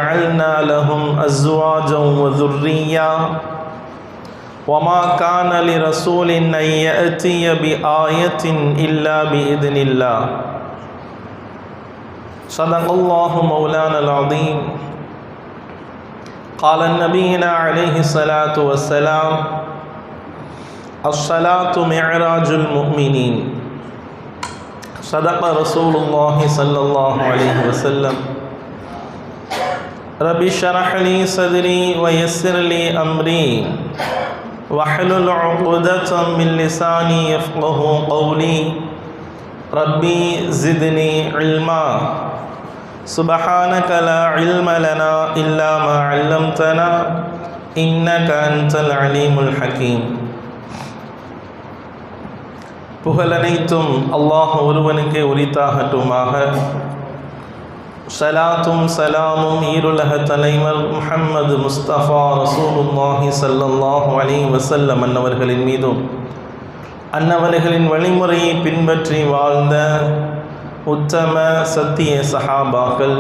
جعلنا لهم أزواجا وذريا وما كان لرسول أن يأتي بآية إلا بإذن الله صدق الله مولانا العظيم. قال نبينا عليه الصلاة والسلام: الصلاة معراج المؤمنين. صدق رسول الله صلى الله عليه وسلم. رب اشرح لي صدري ويسر لي أمري واحلل عقدة من لساني يفقه قولي ربي زدني علما سبحانك لا علم لنا إلا ما علمتنا إنك أنت العليم الحكيم. புகழனைத்தும் அல்லாஹ் ஒருவனுக்கே உரித்தாகட்டுமாக. ஸலாத்தும் சலாமும் ஈருலக தலைவர் முஹம்மது முஸ்தஃபா ரசூலுல்லாஹி ஸல்லல்லாஹு அலைஹி வஸல்லம் அன்னவர்களின் மீதும் அன்னவர்களின் வழிமுறையை பின்பற்றி வாழ்ந்த உத்தம சத்திய சஹாபாக்கள்,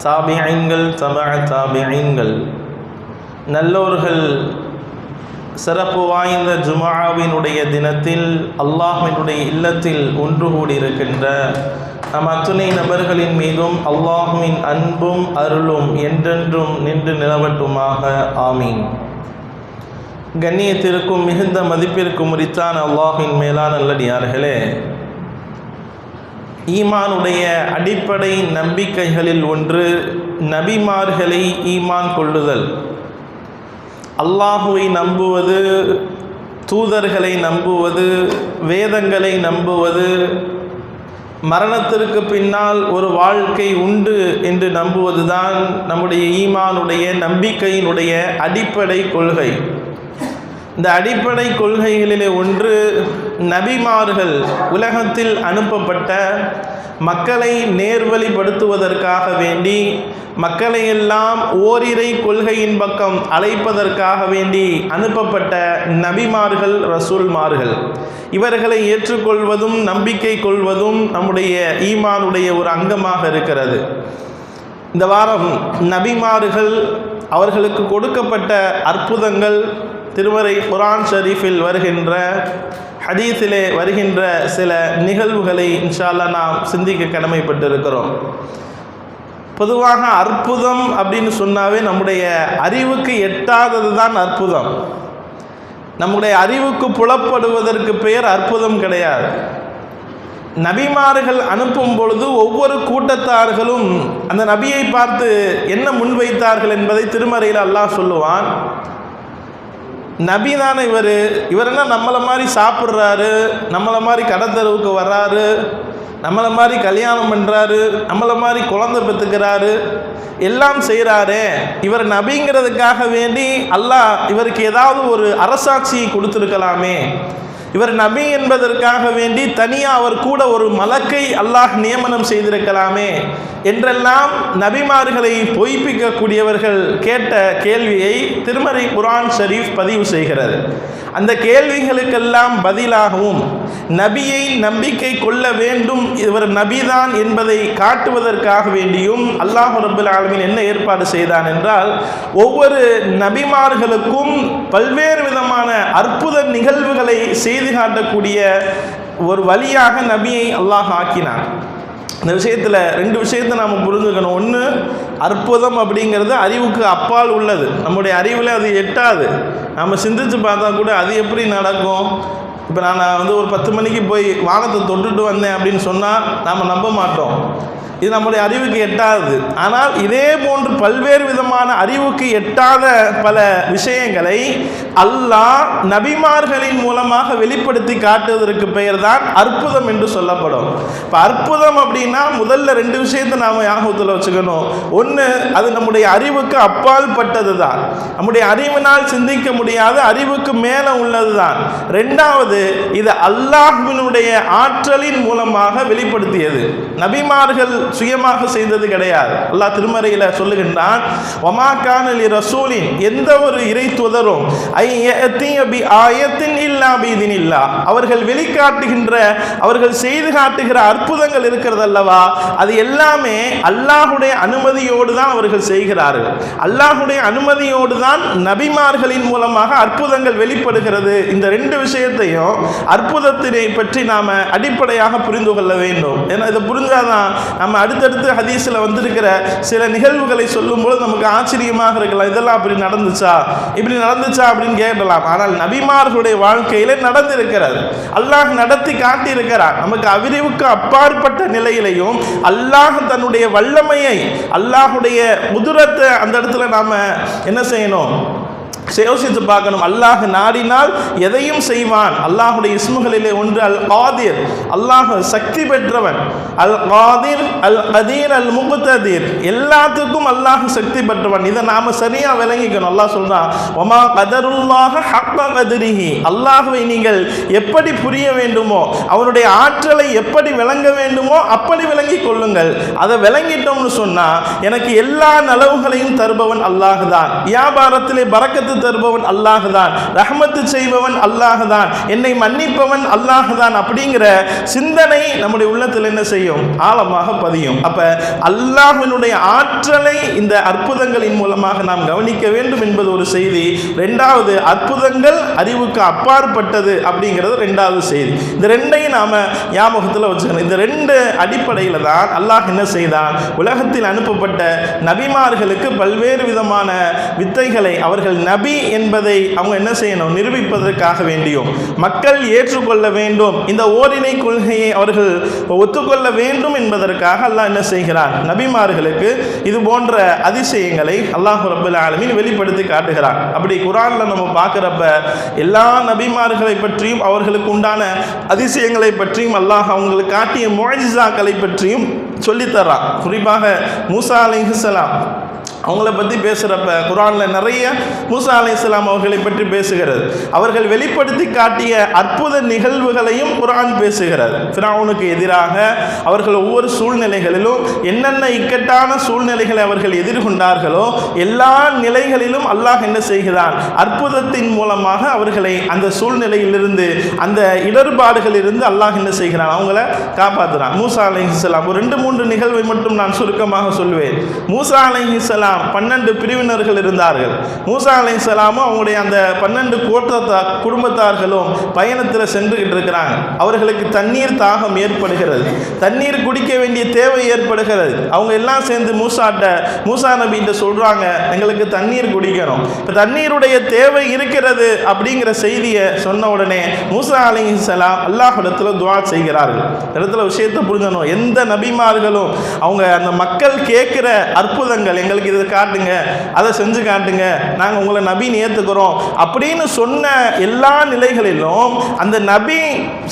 தாபிஈன்கள், தாபிஈன்கள், நல்லோர்கள், சிறப்பு வாய்ந்த ஜும்ஆவினுடைய தினத்தில் அல்லாஹ்வினுடைய இல்லத்தில் ஒன்று கூடியிருக்கின்ற நம் அத்துணை நபர்களின் மீதும் அல்லாஹ்வின் அன்பும் அருளும் என்றென்றும் நின்று நிலவட்டுமாக. ஆமீன். கண்ணியத்திற்கும் மிகுந்த மதிப்பிற்கும் உரித்தான அல்லாஹ்வின் மேலான நல்லடியார்களே, ஈமானுடைய அடிப்படை நம்பிக்கைகளில் ஒன்று நபிமார்களை ஈமான் கொள்ளுதல். அல்லாஹுவை நம்புவது, தூதர்களை நம்புவது, வேதங்களை நம்புவது, மரணத்திற்கு பின்னால் ஒரு வாழ்க்கை உண்டு என்று நம்புவதுதான் நம்முடைய ஈமானுடைய நம்பிக்கையினுடைய அடிப்படை கொள்கை. இந்த அடிப்படை கொள்கைகளிலே ஒன்று நபிமார்கள் உலகத்தில் அனுப்பப்பட்ட மக்களை நேர்வழிப்படுத்துவதற்காக வேண்டி, மக்களை எல்லாம் ஓரிரை கொள்கையின் பக்கம் அழைப்பதற்காக வேண்டி அனுப்பப்பட்ட நபிமார்கள், ரசூல்மார்கள். இவர்களை ஏற்றுக்கொள்வதும் நம்பிக்கை கொள்வதும் நம்முடைய ஈமானுடைய ஒரு அங்கமாக இருக்கிறது. இந்த வாரம் நபிமார்கள், அவர்களுக்கு கொடுக்கப்பட்ட அற்புதங்கள், திருமறை குர்ஆன் ஷரீஃபில் வருகின்ற, ஹதீஸிலே வருகின்ற சில நிகழ்வுகளை இன்ஷா அல்லாஹ் நாம் சிந்திக்க கடமைப்பட்டிருக்கிறோம். பொதுவாக அற்புதம் அப்படின்னு சொன்னாவே நம்முடைய அறிவுக்கு எட்டாதது தான் அற்புதம். நம்முடைய அறிவுக்கு புலப்படுவதற்கு பெயர் அற்புதம் கிடையாது. நபிமார்கள் அனுப்பும் பொழுது ஒவ்வொரு கூட்டத்தார்களும் அந்த நபியை பார்த்து என்ன முன்வைத்தார்கள் என்பதை திருமறையில் அல்லாஹ் சொல்லுவான். நபி தானே இவர் என்ன நம்மளை மாதிரி சாப்பிட்றாரு, நம்மளை மாதிரி கடத்தெருவுக்கு வர்றாரு, நம்மளை மாதிரி கல்யாணம் பண்ணுறாரு, நம்மளை மாதிரி குழந்தை பெற்றுக்கிறாரு, எல்லாம் செய்கிறாரே, இவர் நபிங்கிறதுக்காக வேண்டி அல்லாஹ் இவருக்கு ஏதாவது ஒரு அரசாட்சியை கொடுத்துருக்கலாமே, இவர் நபி என்பதற்காக வேண்டி தனியாக அவர் கூட ஒரு மலக்கை அல்லாஹ் நியமனம் செய்திருக்கலாமே என்றெல்லாம் நபிமார்களை பொய்ப்பிக்கக்கூடியவர்கள் கேட்ட கேள்வியை திருமறை குர்ஆன் ஷரீஃப் பதிவு செய்கிறது. அந்த கேள்விகளுக்கெல்லாம் பதிலாகவும் நபியை நம்பிக்கை கொள்ள வேண்டும், இவர் நபிதான் என்பதை காட்டுவதற்காக வேண்டியும் அல்லாஹ் ரப்பல் ஆலமீன் என்ன ஏற்பாடு செய்தான் என்றால், ஒவ்வொரு நபிமார்களுக்கும் பல்வேறு விதமான அற்புத நிகழ்வுகளை செய்து காட்டக்கூடிய ஒரு வழியாக நபியை அல்லாஹ் ஆக்கினான். இந்த விஷயத்தில் ரெண்டு விஷயத்தை நாம் புரிஞ்சுக்கணும். ஒன்று, அற்புதம் அப்படிங்கிறது அறிவுக்கு அப்பால் உள்ளது, நம்முடைய அறிவில் அது எட்டாது. நம்ம சிந்திச்சு பார்த்தா கூட அது எப்படி நடக்கும்? இப்போ நான் ஒரு 10 மணிக்கு போய் வானத்தை தொட்டுட்டு வந்தேன் அப்படின்னு சொன்னால் நாம் நம்ப மாட்டோம். இது நம்முடைய அறிவுக்கு எட்டாது. ஆனால் இதே போன்று பல்வேறு விதமான அறிவுக்கு எட்டாத பல விஷயங்களை அல்லாஹ் நபிமார்களின் மூலமாக வெளிப்படுத்தி காட்டுவதற்கு பெயர் தான் அற்புதம் என்று சொல்லப்படும். இப்போ அற்புதம் அப்படின்னா முதல்ல ரெண்டு விஷயத்தை நாம் ஞாபகத்தில் வச்சுக்கணும். ஒன்று, அது நம்முடைய அறிவுக்கு அப்பால் பட்டது தான், நம்முடைய அறிவினால் சிந்திக்க முடியாத அறிவுக்கு மேலே உள்ளது தான். ரெண்டாவது, இது அல்லாஹ்வினுடைய ஆற்றலின் மூலமாக வெளிப்படுத்தியது. நபிமார்கள் சுயமாக செய்தது கிடையாது. அல்லாஹ் திருமறையில் சொல்லுகின்றான், வமா கான லிரசூலின், எந்த ஒரு இறை தூதரும் ஐயத்திய பி ஆயத்தின் இல்லா பீதினில்லா, அவர்கள் வெளிக்காட்டுகின்ற, அவர்கள் செய்து காட்டுகிற அற்புதங்கள் இருக்கிறது அல்லவா, அது எல்லாமே அல்லாஹுடைய அனுமதியோடு தான் அவர்கள் செய்கிறார்கள். அல்லாஹுடைய அனுமதியோடு தான் நபிமார்களின் மூலமாக அற்புதங்கள் வெளிப்படுகிறது. இந்த ரெண்டு விஷயத்தையும், அற்புதத்தினை பற்றி நாம அடிப்படையாக புரிந்து கொள்ள வேண்டும். ஏன்னா இதை புரிஞ்சாதான் நம்ம அடுத்தடுத்து ஹதீஸில் வந்திருக்கிற சில நிகழ்வுகளை சொல்லும்போது நமக்கு ஆச்சரியமாக இருக்கலாம். இதெல்லாம் அப்படி நடந்துச்சா, இப்படி நடந்துச்சா அப்படின்னு கேட்கலாம். ஆனால் நபிமார்களுடைய வாழ்க்கையில நடந்திருக்கிறது. அல்லாஹ் நடத்தி காட்டியிருக்கிறார். நமக்கு அறிவுக்கு அப்பாற்பட்ட நிலையிலையும் அல்லாஹ் தன்னுடைய வல்லமையை, அல்லாஹுடைய குதுரத்தை அந்த இடத்துல நாம என்ன செய்யணும், யோசித்து பார்க்கணும். அல்லாஹ் நாடினால் எதையும் செய்வான். அல்லாஹுடைய இஸ்முகளிலே ஒன்று அல் காதிர், அல்லாஹ் சக்தி பெற்றவன். அல் காதிர், அல் கதீர், அல் முக்ததீர், எல்லாத்துக்கும் அல்லாஹ் சக்தி பெற்றவன். இதை நாம சரியா விளங்கிக்கணும். அல்லாஹ் சொல்றான், வமா கதருல்லாஹ ஹக்க கத்ரிஹி, அல்லாஹ்வை நீங்கள் எப்படி புரிய வேண்டுமோ, அவனுடைய ஆற்றலை எப்படி விளங்க வேண்டுமோ அப்படி விளங்கி கொள்ளுங்கள். அதை விளங்கிட்டோம்னு சொன்னா எனக்கு எல்லா நலவுகளையும் தருபவன் அல்லாஹ் தான், வியாபாரத்திலே பரக்கத்து தருபவன் அல்லாஹ் தான், ரஹ்மத்து செய்பவன் அல்லாஹ் தான், என்னை மன்னிப்பவன் அல்லாஹ் தான் அப்படிங்கிற சிந்தனை நம்முடைய உள்ளத்தில் என்ன செய்யும், ஆழமாக பதியும். அப்ப அல்லாஹ்வினுடைய ஆற்றலை இந்த அற்புதங்களின் மூலமாக நாம் கவனிக்க வேண்டும் என்பது ஒரு செய்தி. இரண்டாவது, அற்புதங்கள் அறிவுக்கு அப்பாற்பட்டது அப்படிங்கிறது இரண்டாவது செய்தி. இந்த ரெண்டையும் நாம ஞாபகத்தில் வச்சுக்கணும். இந்த ரெண்டு அடிப்படையில் தான் அல்லாஹ் என்ன செய்தான், உலகத்தில் அனுப்பப்பட்ட நபிமார்களுக்கு பல்வேறு விதமான வித்தைகளை அவர்கள் நபி என்பதை அவங்க என்ன செய்யணும், நிரூபிப்பதற்காக வேண்டியும், மக்கள் ஏற்றுக்கொள்ள வேண்டும், இந்த ஓரினை கொள்கையை அவர்கள் ஒத்துக்கொள்ள வேண்டும் என்பதற்காக அல்லாஹ் என்ன செய்கிறான், நபிமார்களுக்கு இது போன்ற அதிசயங்களை அல்லாஹ் ரப்பல் ஆலமீன் வெளிப்படுத்தி காட்டுகிறான். அப்படி குர்ஆன்ல நம்ம பார்க்கிறப்ப எல்லா நபிமார்களை பற்றியும் அவர்களுக்கு உண்டான அதிசயங்களை பற்றியும் அல்லாஹ் அவங்களுக்கு காட்டிய முஅஜிஸாக்களை பற்றியும் சொல்லித்தர்றான். குறிப்பாக மூசா அலைஹிஸ்ஸலாம் அவங்கள பற்றி பேசுகிறப்ப குர்ஆனில் நிறைய மூசா அலைஹிஸ்ஸலாம் அவர்களை பற்றி பேசுகிறது. அவர்கள் வெளிப்படுத்தி காட்டிய அற்புத நிகழ்வுகளையும் குர்ஆன் பேசுகிறது. ஃபிரௌனுக்கு எதிராக அவர்கள் ஒவ்வொரு சூழ்நிலைகளிலும் என்னென்ன இக்கட்டான சூழ்நிலைகளை அவர்கள் எதிர்கொண்டார்களோ எல்லா நிலைகளிலும் அல்லாஹ் என்ன செய்கிறான், அற்புதத்தின் மூலமாக அவர்களை அந்த சூழ்நிலையிலிருந்து, அந்த இடர்பாடுகளிலிருந்து அல்லாஹ் என்ன செய்கிறான், அவங்கள காப்பாற்றுறான். மூசா அலைஹிஸ்ஸலாம் ஒரு 2-3 நிகழ்வை மட்டும் நான் சுருக்கமாக சொல்வேன். மூசா அலைஹிஸ்ஸலாம் 12 பிரிவினர்கள் இருந்தார்கள். மூசா அலைஹிஸ்ஸலாமும் அவங்களுடைய அந்த 12 குடும்பத்தார்களும் பயணத்தில் சென்றுகிட்டு இருக்கிறாங்க. அவர்களுக்கு தண்ணீர் தாகம் ஏற்படுகிறது, தண்ணீர் குடிக்க வேண்டிய தேவை ஏற்படுகிறது. அவங்க எல்லாம் சேர்ந்து மூசா நபிகிட்ட சொல்றாங்க, எங்களுக்கு தண்ணீர் குடிக்கணும், இப்போ தண்ணீருடைய தேவை இருக்கிறது அப்படிங்கிற செய்தியை சொன்ன உடனே மூசா அலைஹிஸ்ஸலாம் அல்லாஹ்விடத்தில் துஆ செய்கிறார்கள். இடத்துல விஷயத்தை புரிஞ்சணும். எந்த நபிமார்களும் அவங்க அந்த மக்கள் கேட்கிற அற்புதங்கள், எங்களுக்கு இதை காட்டுங்க, அதை செஞ்சு காட்டுங்க, நாங்கள் உங்களை நபின்னு ஏற்றுக்கிறோம் அப்படின்னு சொன்ன எல்லா நிலைகளிலும் அந்த நபி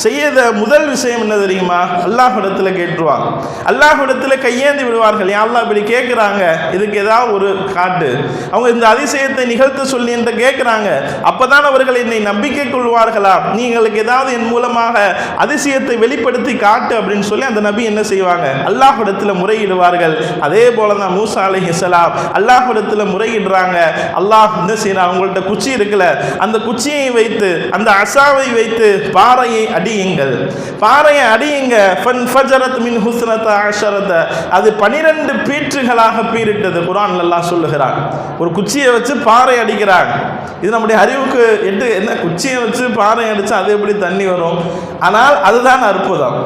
செய்த முதல் விஷயம் என்ன தெரியுமா, அல்லாஹ்விடத்தில் கேட்டுருவாங்க. அல்லாஹ்விடத்தில் கையேந்தி விடுவார்கள். யா அல்லாஹ் இப்படி கேட்குறாங்க, இதுக்கு ஏதாவது ஒரு காட்டு, அவங்க இந்த அதிசயத்தை நிகழ்த்த சொல்லி என்று கேட்குறாங்க. அப்போதான் அவர்கள் என்னை நம்பிக்கை கொள்வார்களா, நீங்களுக்கு ஏதாவது என் மூலமாக அதிசயத்தை வெளிப்படுத்தி காட்டு அப்படின்னு சொல்லி அந்த நபி என்ன செய்வாங்க, அல்லாஹ்விடத்தில் முறையிடுவார்கள். அதே போல தான் மூசா அலைஹிஸ்ஸலாம் அல்லாஹ்விடத்தில் முறையிடுறாங்க. அல்லாஹ் என்ன செய்யறான், அவங்கள்ட்ட குச்சி இருக்குல்ல, அந்த குச்சியை வைத்து, அந்த அசாவை வைத்து பாறையை அடியுங்கள், பாறையை அடியுங்க. ஃபன்ஃபஜரத் மின் ஹுஸ்னத அஷரத, அது 12 பீற்றுகளாக பீரிட்டது. குர்ஆன்ல அல்லாஹ் சொல்லுகிறான். ஒரு குச்சியை வச்சு பாறை அடிக்கிறாங்க. இது நம்முடைய அறிவுக்கு என்ன, குச்சியை வச்சு பாறை அடிச்சா அது எப்படி தண்ணி வரும்? ஆனால் அதுதான் அற்புதம்,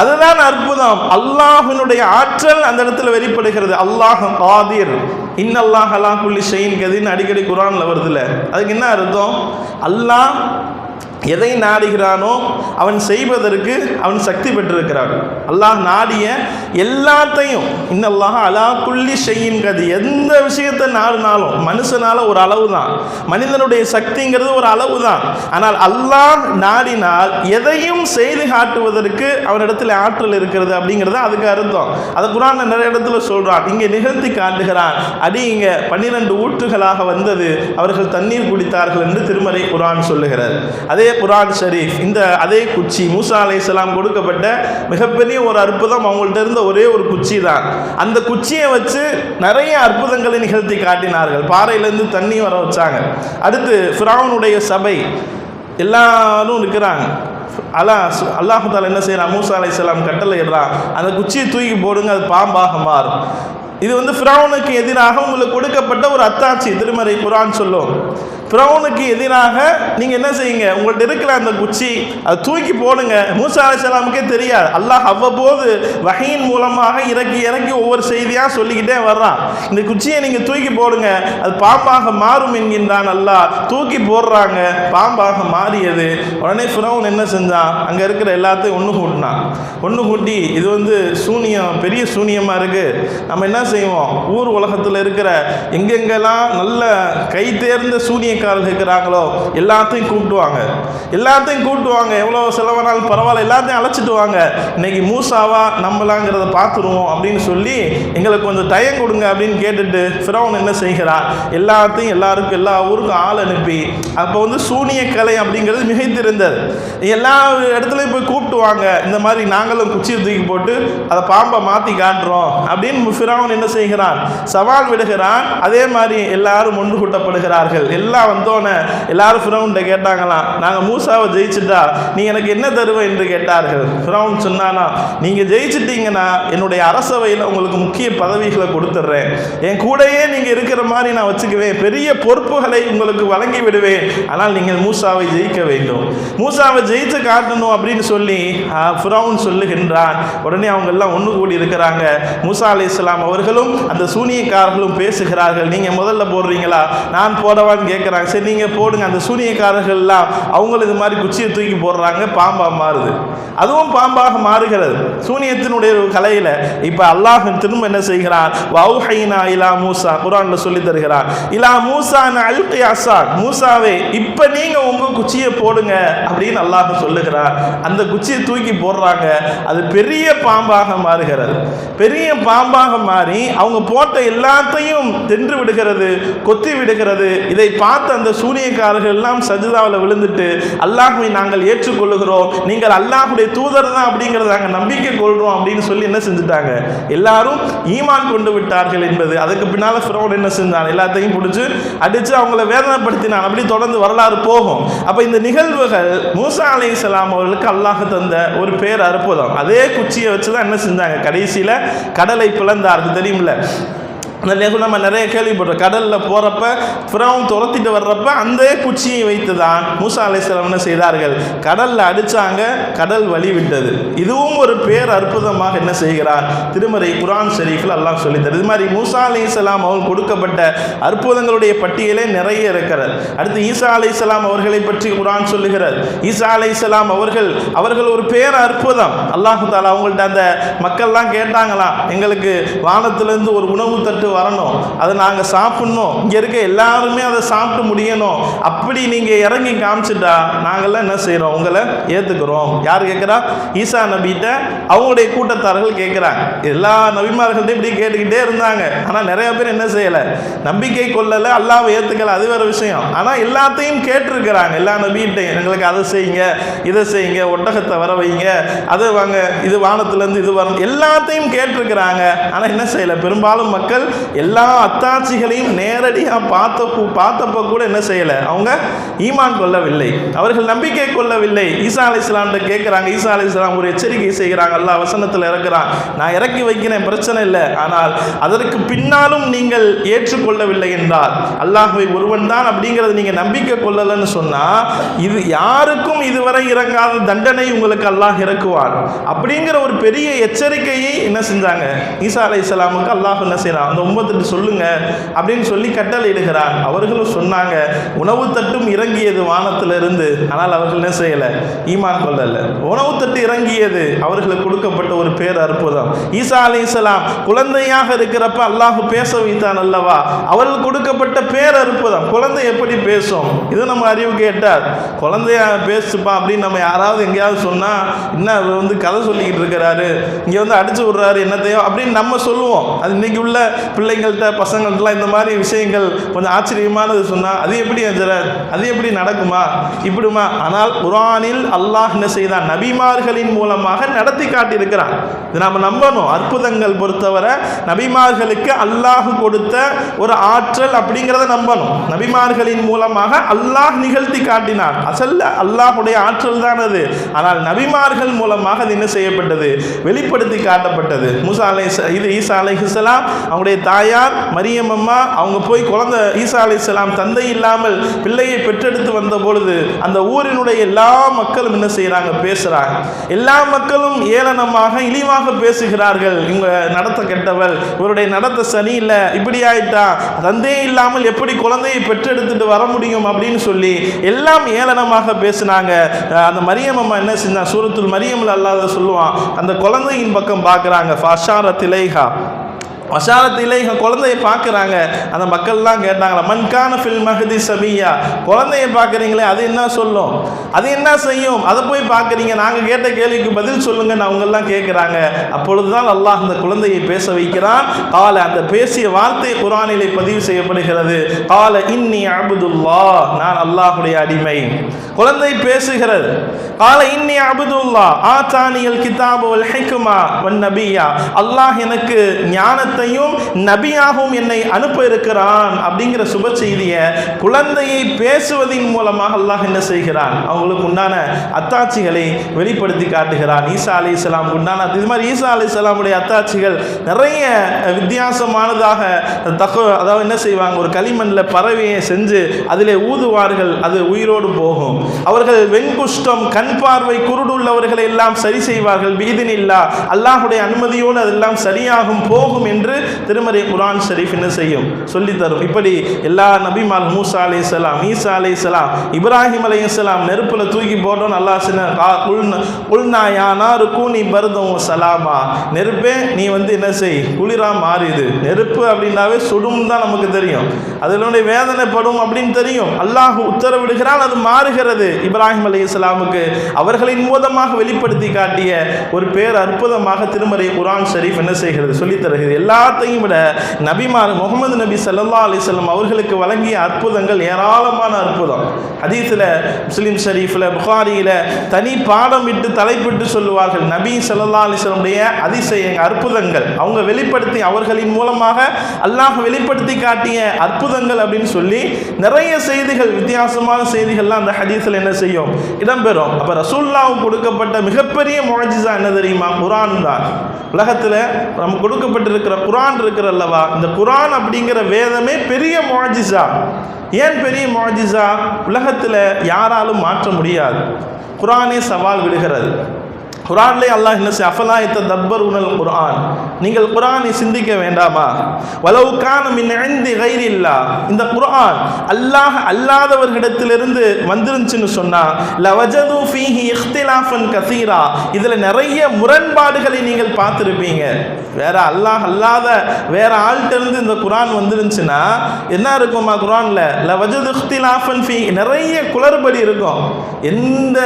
அதுதான் அற்புதம். அல்லாஹ்வினுடைய ஆற்றல் அந்த இடத்துல வெளிப்படுகிறது. அல்லாஹ் காதிர், இன்னல்லாஹ் அலா குல்லி ஷைஇன் கதீர் அடிக்கடி குர்ஆன்ல வருதுல. அதுக்கு என்ன அர்த்தம்? அல்லாஹ் எதை நாடுகிறானோ அவன் செய்வதற்கு அவன் சக்தி பெற்றிருக்கிறான். அல்லாஹ் நாடிய எல்லாத்தையும், இன்னல்லாஹ் அலா குல்லி ஷைஇன் கதீர், எந்த விஷயத்தை நாடினாலும் மனுஷனால ஒரு அளவு தான், மனிதனுடைய சக்திங்கிறது ஒரு அளவு தான். ஆனால் அல்லாஹ் நாடினால் எதையும் செய்து காட்டுவதற்கு அவனிடத்தில் ஆற்றல் இருக்கிறது அப்படிங்கிறது அதுக்கு அர்த்தம். அதை குர்ஆன்ல நிறைய இடத்துல சொல்றான். இங்கே நிகழ்த்தி காட்டுகிறான். அடிங்க 12 ஊற்றுகளாக வந்தது, அவர்கள் தண்ணீர் குடித்தார்கள் என்று திருமறை குர்ஆன் சொல்லுகிறது. அதே குர்ஆன் ஷரீஃப், இந்த அதே குச்சி மூசா அலைஹிஸ்ஸலாம் கொடுக்கப்பட்ட மிகப்பெரிய ஒரு அற்புதம், அவங்கள்ட்ட இருந்த ஒரே ஒரு குச்சி தான். அந்த குச்சியை வச்சு நிறைய அற்புதங்களை நிகழ்த்தி காட்டினார்கள். பாறையிலேருந்து தண்ணி வர வச்சாங்க. அடுத்து ஃபிரௌனுடைய சபை எல்லாரும் இருக்கிறாங்க. அல்லாஹ் தஆலா என்ன செய்யறான், மூசா அலைஹிஸ்ஸலாம் கட்டளை இடுறான், அந்த குச்சியை தூக்கி போடுங்க, அது பாம்பாக மாறும். இது ஃபிரௌனுக்கு எதிராக உங்களுக்கு கொடுக்கப்பட்ட ஒரு அத்தாட்சி. திருமறை குர்ஆன் சொல்லும், ஃபிரௌனுக்கு எதிராக நீங்கள் என்ன செய்யுங்க, உங்கள்கிட்ட இருக்கிற அந்த குச்சி அதை தூக்கி போடுங்க. மூசா அலைஹிஸ்ஸலாமுக்கே தெரியாது, அல்லாஹ் அவ்வப்போது வஹீன் மூலமாக இறக்கி இறக்கி ஒவ்வொரு செய்தியாக சொல்லிக்கிட்டே வர்றான். இந்த குச்சியை நீங்கள் தூக்கி போடுங்க, அது பாம்பாக மாறும் என்கின்றான் அல்லாஹ். தூக்கி போடுறாங்க, பாம்பாக மாறியது. உடனே ஃபிரௌன் என்ன செஞ்சான், அங்கே இருக்கிற எல்லாத்தையும் ஒன்று கூட்டி இது சூனியம், பெரிய சூனியமாக இருக்குது, நம்ம என்ன செய்வோம், ஊர் உலகத்தில் இருக்கிற எங்கெங்கெல்லாம் நல்ல கை தேர்ந்த சூனியக்காரர்கள் இருக்கிறாங்களோ எல்லாத்தையும் கூப்பிட்டுவாங்க. எவ்வளோ செலவானாலும் பரவாயில்ல, எல்லாத்தையும் அழைச்சிட்டு வாங்க, இன்னைக்கு மூசாவா நம்மளாங்கிறத பார்த்துருவோம் அப்படின்னு சொல்லி எங்களுக்கு கொஞ்சம் டைம் கொடுங்க அப்படின்னு கேட்டுட்டு ஃபிரௌன் என்ன செய்கிறான், எல்லாத்தையும் எல்லா ஊருக்கும் ஆள் அனுப்பி, அப்போ சூனியக்கலை அப்படிங்கிறது மிகைத்திருந்தது. எல்லா இடத்துலையும் போய் கூப்பிட்டுவாங்க, இந்த மாதிரி நாங்களும் குச்சியை தூக்கி போட்டு அதை பாம்பை மாற்றி காட்டுறோம் அப்படின்னு ஃபிரௌன் என்ன செய்கிறான், சவால் விடுகிறான். அதே மாதிரி எல்லாரும் ஒன்று கூட்டப்படுகிறார்கள். எல்லாம் வந்தோன்னே எல்லாரும் ஃபிரௌன்கிட்ட கேட்டாங்களாம், நாங்கள் மூசாவை ஜெயிச்சுட்டா நீ எனக்கு என்ன தருவ என்று கேட்டார்கள். ஃபிரௌன் சொன்னானா, நீங்கள் ஜெயிச்சிட்டீங்கன்னா என்னுடைய அரசவையில் உங்களுக்கு முக்கிய பதவிகளை கொடுத்துட்றேன், என் கூடையே நீங்கள் இருக்கிற மாதிரி நான் வச்சுக்குவேன், பெரிய பொறுப்புகளை உங்களுக்கு வழங்கி விடுவேன், ஆனால் நீங்கள் மூசாவை ஜெயிக்க வேண்டும், மூசாவை ஜெயித்து காட்டணும் அப்படின்னு சொல்லி ஃபிரௌன் சொல்லுகின்றான். உடனே அவங்க எல்லாம் ஒன்று கூடி இருக்கிறாங்க. மூசா அலைஹிஸ்ஸலாம் அவர்களும் அந்த சூனியக்காரர்களும் பேசுகிறார்கள். நீங்கள் முதல்ல போடுறீங்களா, நான் போடவான்னு கேட்குறாங்க. சரி நீங்கள் போடுங்க. அந்த சூனியக்காரர்கள்லாம் அவங்களும் இது மாதிரி குச்சியை தூக்கி போடுறாங்க, பாம்பாக மாறுது. அதுவும் பாம்பாக மாறுகிறது சூனியத்தினுடைய ஒரு கலையில். இப்போ அல்லாஹ் திரும்ப என்ன செய்கிறான், வௌஹைனா இலா மூசா, குர்ஆனில் சொல்லி தருகிறான், இலா மூசா அல்கி அஸாக், மூசாவே இப்போ நீங்கள் உங்கள் குச்சியை போடுங்க அப்படின்னு அல்லாஹ் சொல்லுகிறார். அந்த குச்சியை தூக்கி போடுறாங்க, அது பெரிய பாம்பாக மாறுகிறது. பெரிய பாம்பாக மாறி அவங்க போட்ட எல்லாத்தையும் தின்று விடுகிறது, கொத்தி விடுகிறது. இதை பார்த்து அந்த சூனியக்காரர்கள் எல்லாம் சஜிதாவில் விழுந்துட்டு, அல்லாஹ்வை நாங்கள் ஏற்றுக்கொள்ளுகிறோம், நீங்கள் அல்லாஹ்வுடைய தூதர் தான் அப்படிங்கிறத நாங்கள் நம்பிக்கை கொள்கிறோம் அப்படின்னு சொல்லி என்ன செஞ்சுட்டாங்க, எல்லாரும் ஈமான் கொண்டு விட்டார்கள் என்பது. அதுக்கு பின்னால் ஃபிரௌன் என்ன செஞ்சான், எல்லாத்தையும் பிடிச்சி அடித்து அவங்கள வேதனைப்படுத்தினான். அப்படி தொடர்ந்து வரலாறு போகும். அப்போ இந்த நிகழ்வுகள் மூசா அலைஹிஸ்ஸலாம் அவர்களுக்கு அல்லாஹ் தந்த ஒரு பேர் அற்புதம். அதே குச்சியை வச்சு தான் என்ன செஞ்சாங்க, கடைசியில் கடலை பிளந்தார்கள். தெரியுமில்ல, நம்ம நிறைய கேள்விப்பட்டோம். கடலில் போகிறப்ப ஃபிரௌன் துரத்திட்டு வர்றப்ப அந்த குச்சியை வைத்து தான் மூசா அலைஹிஸ்ஸலாம் என்ன செய்தார்கள், கடலில் அடித்தாங்க, கடல் வழி விட்டது. இதுவும் ஒரு பேர் அற்புதமாக என்ன செய்கிறார், திருமறை குர்ஆன் ஷரீஃபில் அல்லாஹ் சொல்லித்தரு. இது மாதிரி மூசா அலைஹிஸ்ஸலாம் அவர்கள் கொடுக்கப்பட்ட அற்புதங்களுடைய பட்டியலே நிறைய இருக்கிறது. அடுத்து ஈசா அலைஹிஸ்ஸலாம் அவர்களை பற்றி குர்ஆன் சொல்லுகிறார். ஈசா அலைஹிஸ்ஸலாம் அவர்கள் ஒரு பேர் அற்புதம். அல்லாஹ் தஆலா அவங்கள்ட்ட அந்த மக்கள்லாம் கேட்டாங்களாம், எங்களுக்கு வானத்திலிருந்து ஒரு உணவு தட்டு வரணும், அதை நாங்கள் சாப்பிடணும், இங்கே இருக்க எல்லாருமே அதை சாப்பிட்டு முடியணும், அப்படி நீங்கள் இறங்கி காமிச்சிட்டா நாங்கள்லாம் என்ன செய்கிறோம், உங்களை ஏற்றுக்கிறோம். யார் கேட்குறா, ஈசா நபிகிட்ட அவங்களுடைய கூட்டத்தார்கள் கேட்குறாங்க. எல்லா நபிமார்கள்ட்டையும் இப்படி கேட்டுக்கிட்டே இருந்தாங்க. ஆனால் நிறைய பேர் என்ன செய்யலை, நம்பிக்கை கொள்ளலை, அல்லாஹ்வை ஏற்றுக்கலை, அது வேறு விஷயம். ஆனால் எல்லாத்தையும் கேட்டிருக்கிறாங்க. எல்லா நபிகிட்டையும் எங்களுக்கு அதை செய்யுங்க, இதை செய்யுங்க, ஒட்டகத்தை வர வைங்க, அதை வாங்க, இது வானத்திலேருந்து இது வரணும், எல்லாத்தையும் கேட்டிருக்கிறாங்க. ஆனால் என்ன செய்யலை, பெரும்பாலும் மக்கள் எல்லா அத்தாட்சிகளையும் நேரடியாக பார்த்தப்ப கூட என்ன செய்யலை, அவங்க ஈமான் கொள்ளவில்லை, அவர்கள் நம்பிக்கை கொள்ளவில்லை. ஈசா அலைஹிஸ்ஸலாம் கேட்குறாங்க. ஈசா அலைஹிஸ்ஸலாம் ஒரு எச்சரிக்கை செய்கிறாங்க. அல்லாஹ் வசனத்தில் இறக்குறான், நான் இறக்கி வைக்கிறேன், பிரச்சனை இல்லை, ஆனால் அதற்கு பின்னாலும் நீங்கள் ஏற்றுக்கொள்ளவில்லை என்றால், அல்லாஹ்வை ஒருவன் தான் அப்படிங்கிறது நீங்கள் நம்பிக்கை கொள்ளலைன்னு சொன்னால், இது யாருக்கும் இதுவரை இறங்காத தண்டனை உங்களுக்கு அல்லாஹ் இறக்குவான் அப்படிங்கிற ஒரு பெரிய எச்சரிக்கையை என்ன செஞ்சாங்க, ஈசா அலைஹிஸ்ஸலாமுக்கு அல்லாஹ் என்ன செய்யறான், அந்த உம்மத்துக்கு சொல்லுங்க அப்படின்னு சொல்லி கட்டளையிடுகிறான். அவர்களும் சொன்னாங்க, உணவு தட்டும் இறங்கியது வானத்திலிருந்து, ஆனால் அவர்கள் என்ன செய்யலை, ஈமான் கொள்ளல. உணவு தட்டு இறங்கியது அவர்களுக்கு கொடுக்கப்பட்ட ஒரு பேர் அற்புதம். ஈசா அலைஹிஸ்ஸலாம் குழந்தையாக இருக்கிறப்ப அல்லாஹ் பேச வைத்தான் அல்லவா, அவர்கள் கொடுக்கப்பட்ட பேர் அற்புதம். குழந்தை எப்படி பேசும், இது நம்ம அறிவு கேட்டார், குழந்தையா பேசுப்பா அப்படின்னு நம்ம யாராவது எங்கேயாவது சொன்னால், என்ன கதை சொல்லிக்கிட்டு இருக்கிறாரு, இங்கே அடிச்சு விடுறாரு என்னத்தையோ அப்படின்னு நம்ம சொல்லுவோம். அது இன்னைக்கு உள்ள பிள்ளைங்கள்ட்ட பசங்கள்ட்டலாம் இந்த மாதிரி விஷயங்கள் கொஞ்சம் ஆச்சரியமானது சொன்னால் அது எப்படி ஹஜ்ரத், அது எப்படி நடக்குமா இப்படிமா? ஆனால் குர்ஆனில் அல்லாஹ் என்ன செய்தான், நபிமார்களின் மூலமாக நடத்தி காட்டியிருக்கிறான். இது நாம் நம்பணும். அற்புதங்கள் பொறுத்தவரை நபிமார்களுக்கு அல்லாஹ் கொடுத்த ஒரு ஆற்றல் அப்படிங்கிறத நம்பணும். நபிமார்களின் மூலமாக அல்லாஹ் நிகழ்த்தி காட்டினான். அசல்ல அல்லாஹுடைய ஆற்றல் தான் அது. ஆனால் நபிமார்கள் மூலமாக அது என்ன செய்யப்பட்டது, வெளிப்படுத்தி காட்டப்பட்டது. ஈசா அலைஹிஸ்ஸலாம் அவங்களுடைய தாயார் மரியம் அம்மா அவங்க போய் குழந்தை ஈசா அலைஹிஸ்ஸலாம் தந்தை இல்லாமல் பிள்ளையை பெற்றெடுத்து வந்த பொழுது அந்த ஊரினுடைய எல்லா மக்களும் என்ன செய்யறாங்க, பேசுறாங்க. எல்லா மக்களும் ஏளனமாக இழிவாக பேசுகிறார்கள். இவங்க நடத்த கெட்டவள், இவருடைய நடத்த சரியில்லை, இப்படி ஆயிட்டா, தந்தையே இல்லாமல் எப்படி குழந்தையை பெற்றெடுத்துட்டு வர முடியும் அப்படின்னு சொல்லி எல்லாம் ஏளனமாக பேசினாங்க. அந்த மரியம் அம்மா என்ன செஞ்சா, சூரத்துல் மரியம்ல அல்லாஹ் சொல்லுவான், அந்த குழந்தையின் பக்கம் பார்க்குறாங்க. ஃபஷாரத் இலைஹா, வஷாரத் இலைஹா, குழந்தையை பார்க்குறாங்க. அந்த மக்கள்லாம் கேட்டாங்களா, மன்கான ஃபில் மஹதி சபியா, குழந்தையை பார்க்குறீங்களே அது என்ன சொல்லும், அது என்ன செய்யும், அதை போய் பார்க்குறீங்க, நாங்கள் கேட்ட கேள்விக்கு பதில் சொல்லுங்கன்னு அவங்கெல்லாம் கேட்குறாங்க. அப்பொழுதுதான் அல்லாஹ் அந்த குழந்தையை பேச வைக்கிறான். கால, அந்த பேசிய வார்த்தை குர்ஆனிலே பதிவு செய்யப்படுகிறது. கால இன்னி அப்துல்லாஹ், நான் அல்லாஹுடைய அடிமை. குழந்தை பேசுகிறது. கால இன்னி அப்துல்லாஹ் ஆதானியல் கிதாப வல் ஹிக்மா வன் நபியா, அல்லாஹ் எனக்கு ஞானத்தையும் நபியாகவும் என்னை அனுப்ப இருக்கிறான் அப்படிங்கிற சுப செய்தியை குழந்தையை பேசுவதின் மூலமாக அல்லாஹ் என்ன செய்கிறான், அவங்களுக்கு உண்டான அத்தாட்சிகளை வெளிப்படுத்தி காட்டுகிறான். ஈசா அலைஹிஸ்ஸலாம் உண்டான இது மாதிரி ஈசா அலைஹிஸ்ஸலாமுடைய அத்தாட்சிகள் நிறைய வித்தியாசமானதாக அதாவது என்ன செய்வாங்க, ஒரு களிமண்ணில் பறவையை செஞ்சு அதிலே ஊதுவார்கள், அது உயிரோடு போகும். அவர்கள் வெண்குஷ்டம், கண் பார்வை குருடுள்ளவர்களை எல்லாம் சரி செய்வார்கள். பீதினில்லா, அல்லாஹுடைய அனுமதியோடு அதெல்லாம் சரியாகும் போகும் என்று திருமறை குர்ஆன் ஷரீஃப் என்ன செய்யும், சொல்லித்தரும். இப்படி எல்லா நபிமார், மூசா அலைஹிஸ்ஸலாம், ஈசா அலைஹிஸ்ஸலாம், இப்ராஹிம் அலைஹிஸ்ஸலாம் நெருப்புல தூக்கி போட்டோன்னு அல்லாஹ் குல்னா யா நாரு கூனி பர்தம் சலாமா, நெருப்பே நீ வந்து என்ன செய், குளிரா மாறிது. நெருப்பு அப்படின்னாவே சுடும் தான் நமக்கு தெரியும், அதனுடைய வேதனைப்படும் அப்படின்னு தெரியும். அல்லாஹ் உத்தரவிடுகிறான், அது மாறுகிறது. இப்ராஹிம் அலைஹிஸ்ஸலாமுக்கு அவர்களின் மூலமாக வெளிப்படுத்தி காட்டிய ஒரு பேர் அற்புதமாக திருமறை குர்ஆன் ஷரீஃப் என்ன செய்கிறது, சொல்லித் தருகிறது. எல்லாத்தையும் விட நபிமார் முகமது நபி ஸல்லல்லாஹு அலைஹி வஸல்லம் அவர்களுக்கு வழங்கிய அற்புதங்கள் ஏராளமான அற்புதம். ஹதீஸில், முஸ்லிம் ஷரீஃபில், புகாரியில் தனி பாடம் விட்டு தலைப்பிட்டு சொல்லுவார்கள் நபி ஸல்லல்லாஹு அலைஹி வஸல்லமுடைய அதிசய அற்புதங்கள். அவங்க வெளிப்படுத்தி அவர்களின் மூலமாக அல்லாஹ் வெளிப்படுத்தி காட்டிய அற்புதங்கள் அப்படின்னு சொல்லி நிறைய செய்திகள், வித்தியாசமான செய்திகள்லாம் அந்த ஹதீஸில் என்ன செய்யும், இடம்பெறும். அப்போ ரசூலுல்லாஹ்வுக்கு கொடுக்கப்பட்ட மிகப்பெரிய முஅஜிஸா என்ன தெரியுமா, குர்ஆன் தான். உலகத்தில் நம்ம கொடுக்கப்பட்டிருக்கிற குர்ஆன் இருக்கிற அல்லவா, இந்த குர்ஆன் அப்படிங்கிற வேதமே பெரிய முஅஜிஸா. ஏன் பெரிய முஅஜிஸா? உலகத்தில் யாராலும் மாற்ற முடியாது. குர்ஆனே சவால் விடுகிறது. குர்ஆன்லே அல்லாஹ் என்ன செய்ய, அஃபலா யததப்பருனல் குர்ஆன், நீங்கள் குர்ஆனை சிந்திக்க வேண்டாமா? வலவ் கான மின் இன்தி கைரில்லாஹ், இந்த குர்ஆன் அல்லாஹ் அல்லாதவர்களிடத்திலிருந்து வந்துருந்துச்சுன்னு சொன்னா லவஜது ஃபீஹி இக்திலாஃபன் கஸீரா, இதுல நிறைய முரண்பாடுகளை நீங்கள் பார்த்திருப்பீங்க. வேற அல்லாஹ் அல்லாத வேற ஆள்கிட்ட இருந்து இந்த குர்ஆன் வந்துருந்துச்சுன்னா என்ன இருக்குமா, குர்ஆன்ல லவஜது இக்திலாஃபன் ஃபீ, நிறைய குளறுபடி இருக்கும். எந்த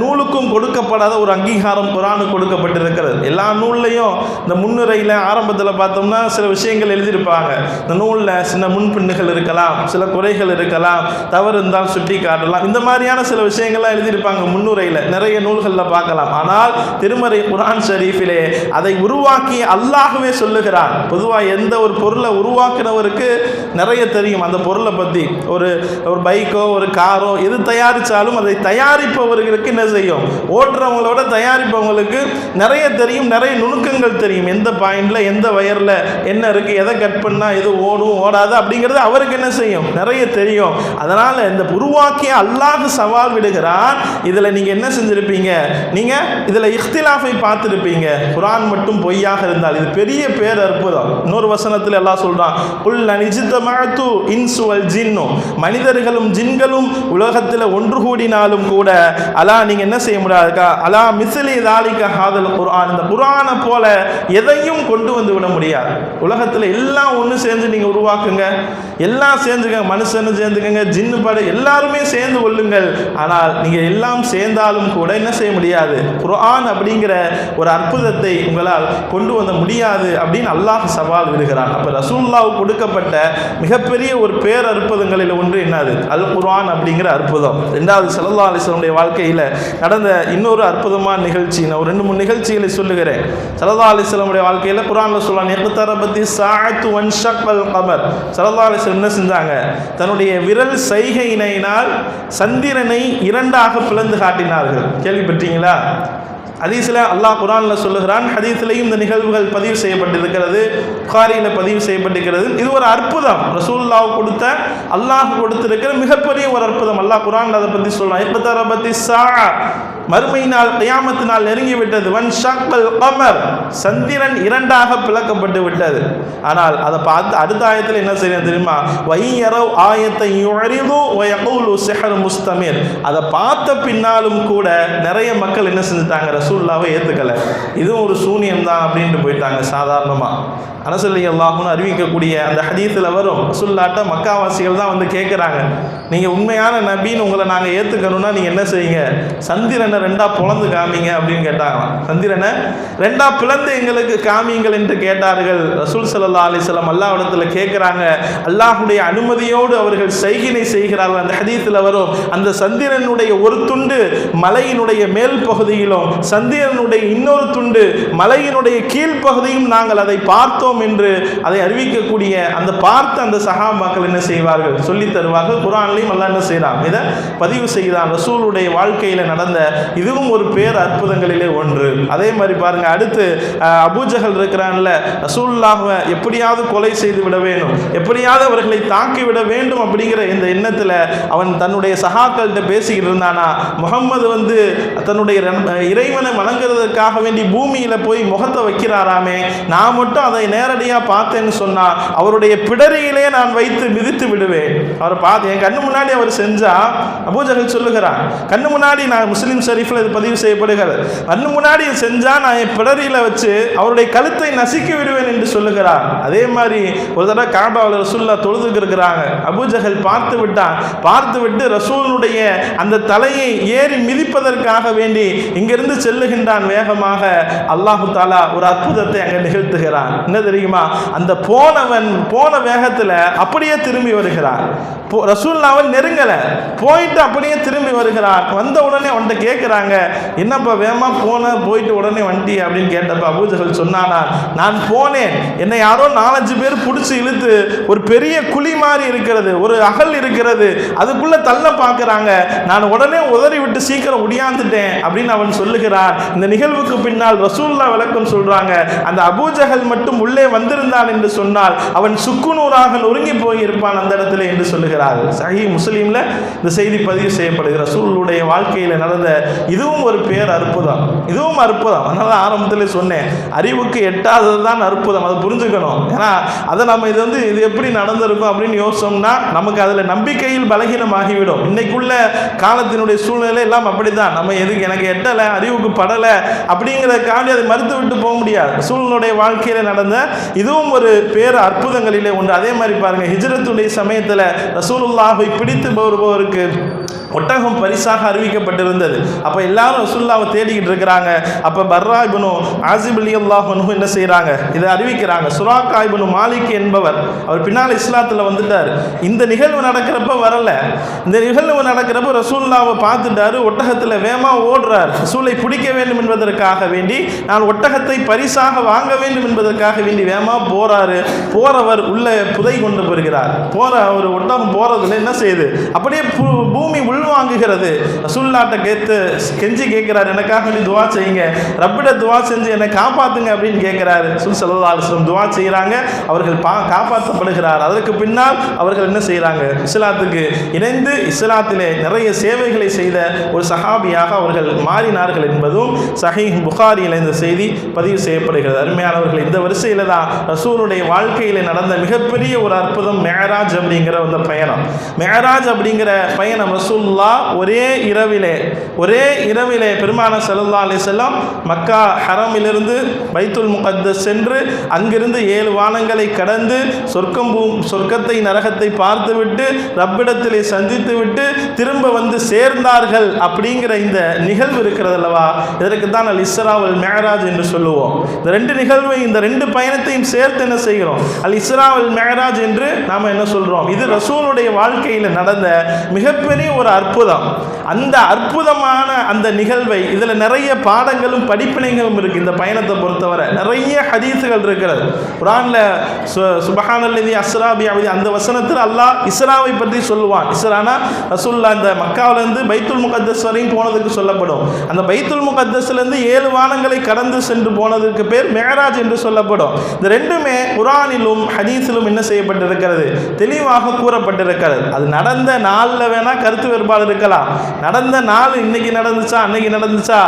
நூலுக்கும் கொடுக்கப்படாத ஒரு அங்கீகாரம் குர்ஆனுக்கு கொடுக்கப்பட்டிருக்கிறது. எல்லா நூல்லையும் இந்த முன்னுரையில் ஆரம்பத்தில் பார்த்தோம்னா சில விஷயங்கள் எழுதியிருப்பாங்க. இந்த நூலில் சின்ன முன்பின்னுகள் இருக்கலாம், சில குறைகள் இருக்கலாம், தவறு இருந்தால் சுட்டி காட்டலாம், இந்த மாதிரியான சில விஷயங்கள்லாம் எழுதியிருப்பாங்க முன்னுரையில், நிறைய நூல்களில் பார்க்கலாம். ஆனால் திருமறை குர்ஆன் ஷரீஃபிலே அதை உருவாக்கி அல்லாஹ்வே சொல்லுகிறான். பொதுவாக எந்த ஒரு பொருளை உருவாக்குனவருக்கு நிறைய தெரியும் அந்த பொருளை பற்றி. ஒரு பைக்கோ ஒரு காரோ எது தயாரித்தாலும் அதை தயாரிப்பவர்களுக்கு என்ன செய்யும், ஓட்டுறவங்களோட தயாரிப்பவங்களுக்கு நிறைய தெரியும், நிறைய நுணுக்கங்கள் தெரியும். எந்த பாயிண்ட்ல எந்த வயர்ல என்ன இருக்கு, எதை கட் பண்ணா எது ஓடும் ஓடாது அப்படிங்கிறது அவருக்கு என்ன செய்யும், நிறைய தெரியும். அதனால இந்த உருவாக்கிய அல்லாஹ் சவால் விடுகிறான். இதுல நீங்க என்ன செஞ்சிருப்பீங்க, நீங்க இதுல இக்திலாஃபை பார்த்திருப்பீங்க. குர்ஆன் மட்டும் பொய்யாக இருந்தால் இது பெரிய பேர் அற்புதம். இன்னொரு வசனத்தில் அல்லாஹ் சொல்றான், குல் அனிஜ்தமஅது இன்சு வல் ஜின்னு, மனிதர்களும் ஜின்களும் உலகத்தில் ஒன்று கூடினாலும் கூட அலா நீங்க என்ன செய்ய முடியாதுக்கா, அலா மிஸ்லி தாலிக ஹாதல் குர்ஆன், இந்த குர்ஆனை போல எதையும் கொண்டு வந்து விட முடியாது. உலகத்தில் எல்லாம் ஒன்று சேர்ந்து நீங்கள் உருவாக்குங்க, எல்லாம் சேர்ந்துக்கங்க, மனுஷனும் சேர்ந்துக்கங்க, ஜின்னு படை எல்லாருமே சேர்ந்து கொள்ளுங்கள். ஆனால் நீங்கள் எல்லாம் சேர்ந்தாலும் கூட என்ன செய்ய முடியாது, குர்ஆன் அப்படிங்கிற ஒரு அற்புதத்தை உங்களால் கொண்டு வந்த முடியாது அப்படின்னு அல்லாஹ் சவால் விடுகிறான். அப்போ ரசூலுல்லாஹ்வுக்கு கொடுக்கப்பட்ட மிகப்பெரிய ஒரு பேர் அற்புதங்களில் ஒன்று என்னது, அல் குர்ஆன் அப்படிங்கிற அற்புதம். ரெண்டாவது ஸல்லல்லாஹு அலைஹி வஸல்லம் வாழ்க்கையில் நடந்த இன்னொரு அற்புதமான நிகழ்ச்சி, நான் ஒரு 2-3 நிகழ்ச்சிகளை சொல்லுகிறேன். ஸல்லல்லாஹு அலைஹி வஸல்லம் வாழ்க்கையில் குர்ஆனில் சொல்றான், இக்தரபத்தி ஸாஅத்து வன்ஷக்கல் கமர். ஸல்லல்லாஹு அலைஹி வஸல்லம் என்ன செஞ்சாங்க, தன்னுடைய விரல் சைகையினால் சந்திரனை இரண்டாக பிளந்து காட்டினார்கள். கேள்விப்பட்டீங்களா? ஹதீஸில் அல்லாஹ் குர்ஆனில் சொல்லுகிறான், ஹதீஸிலையும் இந்த நிகழ்வுகள் பதிவு செய்யப்பட்டிருக்கிறது, புகாரியில் பதிவு செய்யப்பட்டிருக்கிறது. இது ஒரு அற்புதம், ரசூலுல்லாஹ் கொடுத்த, அல்லாஹ் கொடுத்திருக்கிற மிகப்பெரிய ஒரு அற்புதம். அல்லாஹ் குர்ஆனில் அதை பற்றி சொல்றான், இக்தரபத்தி ஸாஅ, மறுமை நாள் கியாமத்து நாள் நெருங்கி விட்டது, வன்ஷக்கல் கமர், சந்திரன் இரண்டாக பிளக்கப்பட்டு விட்டது. ஆனால் அதை பார்த்து அடுத்த ஆயத்தில் என்ன செய்யணும் தெரியுமா, வையரவ் ஆயத்தை யுரிது வயகூலு சிஹ்ர் முஸ்தமிர். அதை பார்த்த பின்னாலும் கூட நிறைய மக்கள் என்ன செஞ்சுட்டாங்க, ரசூலுல்லாஹ்வை ஏற்றுக்கலை, இதுவும் ஒரு சூனியம் தான் அப்படின்ட்டு போயிட்டாங்க. சாதாரணமாக அனஸ் ரலியல்லாஹு அன்ஹு அறிவிக்கக்கூடிய அந்த ஹதீஸில் வரும், ரசூலுல்லாஹ்ட்ட மக்காவாசிகள் தான் வந்து கேட்குறாங்க, நீங்கள் உண்மையான நபின்னு உங்களை நாங்கள் ஏற்றுக்கணும்னா நீங்கள் என்ன செய்யுங்க, சந்திரனை ரெண்டா பிளந்து காமிங்க அப்படின்னு கேட்டாங்களாம். சந்திரனை ரெண்டா பிளந்து எங்களுக்கு காமிங்கள் என்று கேட்டார்கள். ரசூல் ஸல்லல்லாஹு அலைஹி வஸல்லம் அல்லாஹ்விடத்தில் கேட்குறாங்க, அல்லாஹ்வுடைய அனுமதியோடு அவர்கள் சைகினை செய்கிறார்கள். அந்த ஹதீஸில் வரும், அந்த சந்திரனுடைய ஒரு துண்டு மலையினுடைய மேல் பகுதியிலும் சந்திரனுடைய இன்னொரு துண்டு மலையினுடைய கீழ்ப்பகுதியும் நாங்கள் அதை பார்த்தோம் என்று அதை அறிவிக்கக்கூடிய அந்த பார்த்த அந்த சஹாபாக்கள் என்ன செய்வார்கள், சொல்லி தருவார்கள். குர்ஆன்லையும் அல்லாஹ் என்ன செய்யலாம், இதை பதிவு செய்கிறான். ரசூலுடைய வாழ்க்கையில் நடந்த இதுவும் ஒரு பேர் அற்புதங்களிலே ஒன்று. அதே மாதிரி பாருங்க, அடுத்து அபூஜஹல் இருக்கிறான்ல, ரசூலுல்லாஹ்வை எப்படியாவது கொலை செய்து விட வேண்டும், எப்படியாவது அவர்களை தாக்கி விட வேண்டும் அப்படிங்கிற இந்த எண்ணத்தில் அவன் தன்னுடைய சகாக்கள்கிட்ட பேசிக்கிட்டு இருந்தானா, முகம்மது வந்து தன்னுடைய இறைவனை வணங்குறதுக்காக வேண்டி பூமியில் போய் முகத்தை வைக்கிறாராமே, நான் மட்டும் அதை நேரடியாக பார்த்தேன்னு சொன்னா அவருடைய பிடரியிலே நான் வைத்து மிதித்து விடுவேன். அவரை பார்த்து என் கண்ணு முன்னாடி அவர் செஞ்சா, அபூஜஹல் சொல்லுகிறான், கண்ணு முன்னாடி, நான் முஸ்லிம் ஷரீஃபில் இது பதிவு செய்யப்படுகிறது, கண்ணு முன்னாடி செஞ்சா நான் என் பிடரியில் வச்சு அவருடைய கழுத்தை நசுக்கி விடுவேன் என்று சொல்லுகிறார். அதே மாதிரி ஒரு தடவை காபாவில் ரசூலுல்லாஹ் தொழுதுக்கு இருக்கிறாங்க, அபூஜஹல் பார்த்து விட்டான். பார்த்து விட்டு ரசூலுடைய அந்த தலையை ஏறி மிதிப்பதற்காக வேண்டி இங்கிருந்து செல்லுகின்றான் வேகமாக. அல்லாஹு தாலா ஒரு அற்புதத்தை அங்கே நிகழ்த்துகிறான். என்ன தெரியுமா, அந்த போனவன் போன வேகத்தில் அப்படியே திரும்பி வருகிறான். ரசூலுல்லாஹ்வை நெருங்கலை, போயிட்டு அப்படியே திரும்பி வருகிறான். வந்த உடனே அவன்கிட்ட கேட்குறாங்க, என்னப்பா வேகமா போயிட்டு உடனே வண்டி அப்படின்னு கேட்டப்ப அபூஜஹல் சொன்னானா, நான் போனேன், என்னை யாரோ 4-5 பேர் பிடிச்சி இழுத்து ஒரு பெரிய குழி மாதிரி இருக்கிறது, ஒரு அகல் இருக்கிறது, அதுக்குள்ள தள்ள பார்க்குறாங்க, நான் உடனே உதறி விட்டு சீக்கிரம் உடையாந்துட்டேன் அப்படின்னு அவன் சொல்லுகிறான். இந்த நிகழ்வுக்கு பின்னால் ரசூலுல்லாஹ் விளக்கம் சொல்றாங்க, அந்த அபூஜஹல் மட்டும் உள்ளே வந்திருந்தான் என்று சொன்னால் அவன் சுக்குநூறாக நொறுங்கி போய் இருப்பான் அந்த இடத்துல என்று சொல்லுகிறார். சஹீஹ் முஸ்லிம்ல இந்த செய்தி பதிவு செய்யப்படுகிற ரசூலுடைய வாழ்க்கையில் நடந்த இதுவும் ஒரு பேர் அற்புதம், இதுவும் அற்புதம். அதனால ஆரம்பத்தில் சொன்னேன், அறிவுக்கு எட்டாதது தான் அற்புதம், அதை புரிஞ்சுக்கணும். ஏன்னா அதை நம்ம இது எப்படி நடந்திருக்கும் அப்படின்னு யோசிச்சோம்னா நமக்கு அதில் நம்பிக்கையில் பலகீனமாகிவிடும். இன்னைக்குள்ள காலத்தினுடைய சூழ்நிலை எல்லாம் அப்படிதான், நம்ம எதுக்கு எனக்கு எட்டலை, அறிவுக்கு படலை அப்படிங்கிறதுக்காண்டி அதை மறுத்து விட்டு போக முடியாது. ரசூலுடைய வாழ்க்கையில் நடந்த இதுவும் ஒரு பேர் அற்புதங்களிலே ஒன்று. அதே மாதிரி பாருங்க, ஹிஜ்ரத்துடைய சமயத்தில் ரசூலுல்லாஹை பிடித்து வருபவருக்கு ஒட்டகம் பரிசாக அறிவிக்கப்பட்டிருந்தது. அப்போ எல்லாரும் ரசூலுல்லாஹ்வை தேடிக்கிட்டு இருக்கிறாங்க. அப்போ பர்ரா இப்னு ஆசிப் ரலியல்லாஹு அன்ஹு என்ன செய்கிறாங்க, இதை அறிவிக்கிறாங்க. சுராக்கா இப்னு மாலிக் என்பவர், அவர் பின்னால் இஸ்லாத்தில் வந்துட்டார். இந்த நிகழ்வு நடக்கிறப்ப வரல, இந்த நிகழ்வு நடக்கிறப்ப ரசூலுல்லாஹ்வை பார்த்துட்டாரு, ஒட்டகத்தில் வேகமாக ஓடுறார். ரசூலை பிடிக்க வேண்டும் என்பதற்காக வேண்டி, நான் ஒட்டகத்தை பரிசாக வாங்க வேண்டும் என்பதற்காக வேண்டி வேகமாக போறாரு. போறவர் உள்ள புதை கொண்டு போகிறார். போற ஒரு ஒட்டகம் போறதுல என்ன செய்யுது, அப்படியே பூமி உள்வாங்குகிறது. ரசூலுல்லாஹ்ட்ட கெஞ்சி கேட்கிறார், எனக்காக வேண்டி துவா செய்யுங்க, ரப்பிட துவா செஞ்சு என்னை காப்பாத்துங்க அப்படின்னு கேட்கிறாரு. ரசூல் ஸல்லல்லாஹு அலைஹி வஸல்லம் துவா செய்கிறாங்க, அவர்கள் காப்பாற்றப்படுகிறார். அதற்கு பின்னால் அவர்கள் என்ன செய்கிறாங்க, இஸ்லாத்துக்கு இணைந்து இஸ்லாத்திலே நிறைய சேவைகளை செய்த ஒரு சஹாபியாக அவர்கள் மாறினார்கள் என்பதும் சஹீஹ் புகாரியில் இந்த செய்தி பதிவு செய்யப்படுகிறது. அருமையானவர்கள், இந்த வரிசையில் தான் ரசூலுடைய வாழ்க்கையில் நடந்த மிகப்பெரிய ஒரு அற்புதம் மெஹராஜ் அப்படிங்கிற அந்த பயணம். மெஹராஜ் அப்படிங்கிற பயணம் ரசூல் ரசூலுல்லாஹ் ஒரே இரவிலே பெருமானார் ஸல்லல்லாஹு அலைஹி வஸல்லம் மக்கா ஹரமிலிருந்து பைத்துல் முகத்தஸ் சென்று அங்கிருந்து 7 வானங்களை கடந்து சொர்க்கத்தை நரகத்தை பார்த்துவிட்டு ரப்பிடத்திலே சந்தித்துவிட்டு திரும்ப வந்து சேர்ந்தார்கள் அப்படிங்கிற இந்த நிகழ்வு இருக்கிறது அல்லவா, இதற்கு தான் அல் இஸ்ரா வல் மிஅராஜ் என்று சொல்லுவோம். இந்த 2 நிகழ்வை, இந்த 2 பயணத்தையும் சேர்த்து என்ன செய்கிறோம், அல் இஸ்ரா வல் மிஅராஜ் என்று நாம் என்ன சொல்கிறோம். இது ரசூலுடைய வாழ்க்கையில் நடந்த மிகப்பெரிய ஒரு அற்புதம். அந்த அற்புதமான அந்த நிகழ்வை, இதில் நிறைய பாடங்களும் படிப்பினைகளும் இருக்குது. இந்த பயணத்தை பொறுத்தவரை நிறைய ஹதீஸுகள் இருக்கிறது. குர்ஆன்ல சுப்ஹானல்லதி அஸ்ரா பி அப்தி, அந்த வசனத்தில் அல்லாஹ் இஸ்ராவை பற்றி சொல்லுவான். இஸ்ரானா ரசூலுல்லாஹ் இந்த மக்காவிலிருந்து பைத்துல் முகத்தஸ் வரையும் போனதுக்கு சொல்லப்படும். அந்த பைத்துல் முகத்தஸ்லேருந்து 7 வானங்களை கடந்து சென்று போனதுக்கு பேர் மிஅராஜ் என்று சொல்லப்படும். இந்த 2மே குர்ஆனிலும் ஹதீஸிலும் என்ன செய்யப்பட்டிருக்கிறது, தெளிவாக கூறப்பட்டிருக்கிறது. அது நடந்த நாளில் வேணால் கருத்து வேறுபாடு இருக்கலாம். நடந்த நாள் இன்னைக்கு நடந்துச்சா அன்னைக்கு நடந்துச்சா,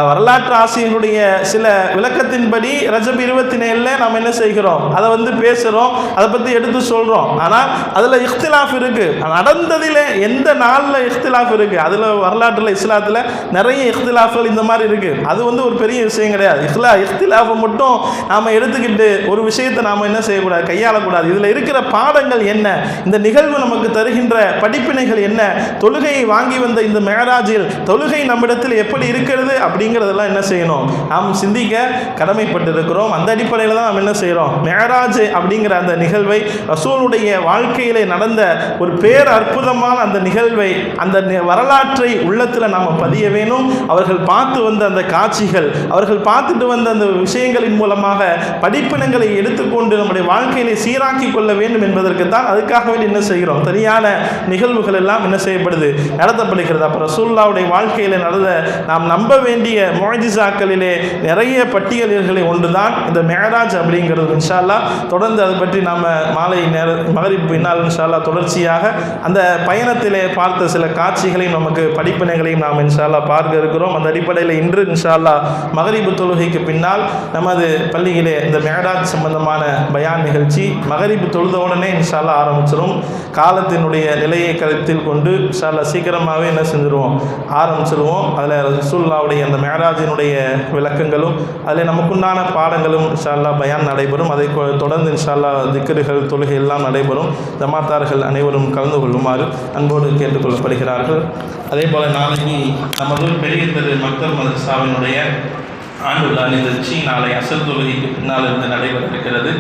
வரலாற்று ஆசிரியர்களுடைய சில விளக்கத்தின்படி ரஜப் 27 நாம் என்ன செய்கிறோம், அதை வந்து பேசுகிறோம், அதை பற்றி எடுத்து சொல்கிறோம். ஆனால் அதில் இஃப்திலாஃப் இருக்குது. நடந்ததில் எந்த நாளில் இஃப்திலாஃப் இருக்குது, அதில் வரலாற்றில் இஸ்லாத்தில் நிறைய இஃப்திலாஃப்கள் இந்த மாதிரி இருக்குது. அது வந்து ஒரு பெரிய விஷயம் கிடையாது. இஃப்திலாஃபை மட்டும் நாம் எடுத்துக்கிட்டு ஒரு விஷயத்தை நாம் என்ன செய்யக்கூடாது, கையாளக்கூடாது. இதில் இருக்கிற பாடங்கள் என்ன, இந்த நிகழ்வு நமக்கு தருகின்ற படிப்பினைகள் என்ன, தொழுகையை வாங்கி வந்த இந்த மிஅராஜில் தொழுகை நம்மிடத்தில் எப்படி இருக்கிறது அப்படிங்கிறதெல்லாம் என்ன செய்யணும், நாம் சிந்திக்க கடமைப்பட்டிருக்கிறோம். அந்த அடிப்படையில் தான் நாம் என்ன செய்கிறோம், மிஅராஜ் அப்படிங்கிற அந்த நிகழ்வை, ரசூலுடைய வாழ்க்கையிலே நடந்த ஒரு பேர் அற்புதமான அந்த நிகழ்வை, அந்த வரலாற்றை உள்ளத்தில் நாம் பதிய வேணும். அவர்கள் பார்த்து வந்த அந்த காட்சிகள், அவர்கள் பார்த்துட்டு வந்த அந்த விஷயங்களின் மூலமாக படிப்பினங்களை எடுத்துக்கொண்டு நம்முடைய வாழ்க்கையிலே சீராக்கி கொள்ள வேண்டும் என்பதற்கு தான் அதுக்காகவே என்ன செய்கிறோம், சரியான நிகழ்வுகள் எல்லாம் என்ன செய்யப்படுது, நடத்தப்படுகிறது. அப்போ ரசூலுல்லாஹ்வுடைய வாழ்க்கையில் நடந்த நாம் நம்ப வேண்டிய முஅஜிசாக்களிலே நிறைய பட்டியல்களை ஒன்று தான் இந்த மிஅராஜ் அப்படிங்கிறது. இன்ஷா அல்லாஹ் தொடர்ந்து அதை பற்றி நாம் மாலை மகரிப் பின்னால் இன்ஷா அல்லாஹ் தொடர்ச்சியாக அந்த பயணத்திலே பார்த்த சில காட்சிகளையும் நமக்கு படிப்பினைகளையும் நாம் இன்ஷா அல்லாஹ் பார்க்க இருக்கிறோம். அந்த அடிப்படையில் இன்று இன்ஷா அல்லாஹ் மகரிபு தொழுகைக்கு பின்னால் நமது பள்ளியிலே இந்த மிஅராஜ் சம்பந்தமான பயான் நிகழ்ச்சி மகரிபு தொழுத உடனே இன்ஷா அல்லாஹ் ஆரம்பிச்சிடும். காலத்தினுடைய நிலையை கருத்தில் கொண்டு இன்ஷா அல்லாஹ் சீக்கிரமாகவே என்ன செஞ்சிருவோம், ஆரம்பிச்சிருவோம். அதில் ரசூலுல்லாஹ்வுடைய அந்த மிஅராஜினுடைய விளக்கங்களும் அதில் நமக்குண்டான பாடங்களும் இன்ஷா அல்லாஹ் பயான் நடைபெறும். அதை தொடர்ந்து இன்ஷா அல்லாஹ் திக்ருகள் தொழுகை எல்லாம் நடைபெறும். ஜமாத்தார்கள் அனைவரும் கலந்து கொள்ளுமாறு அன்போடு கேட்டுக்கொள்ளப்படுகிறார்கள். அதே போல் நாளைக்கு நமது பெரிய தெரு மக்கள் மதரசாவினுடைய ஆண்டு விழா நிகழ்ச்சி நாளை அசர் தொழுகைக்கு பின்னால் இருந்து நடைபெற இருக்கிறது.